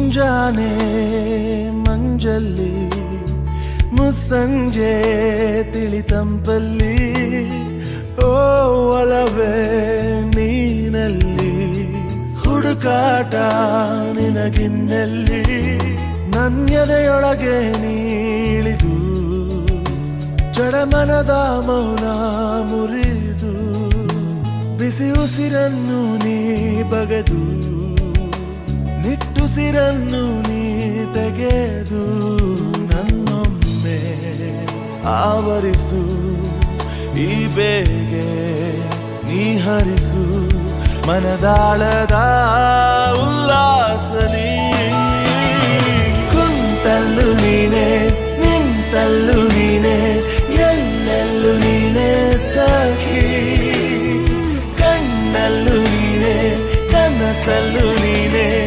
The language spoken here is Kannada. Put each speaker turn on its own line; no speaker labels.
ಮುಂಜಾನೆ ಮಂಜಲ್ಲಿ ಮುಸ್ಸಂಜೆ ತಿಳಿತಂಪಲ್ಲಿ ಓ ಒಲವೇ ನೀನಲ್ಲಿ ಹುಡುಕಾಟ ನಿನಗಿನ್ನಲ್ಲಿ ನನ್ಯದೆಯೊಳಗೆ ನೀಳಿದು ಜಡಮನದ ಮೌನ ಮುರಿದು ಬಿಸಿ ಉಸಿರನ್ನು ನೀ ಬಗೆದು ನಿಟ್ಟುಸಿರನ್ನು ನೀ ತೆಗೆದು ನನ್ನೊಮ್ಮೆ ಆವರಿಸು ಈ ಬೇಗೆ ನೀ ಹರಿಸು ಮನದಾಳದ ಉಲ್ಲಾಸಲಿ ಕುಂತಲ್ಲು ನೀನೆ ನಿಂತಲ್ಲು ನೀನೆ ಎಲ್ಲೆಲ್ಲೂ ನೀನೆ ಸಖಿ ಕಣ್ಣಲ್ಲೂ ನೀನೆ ಕನಸಲ್ಲೂ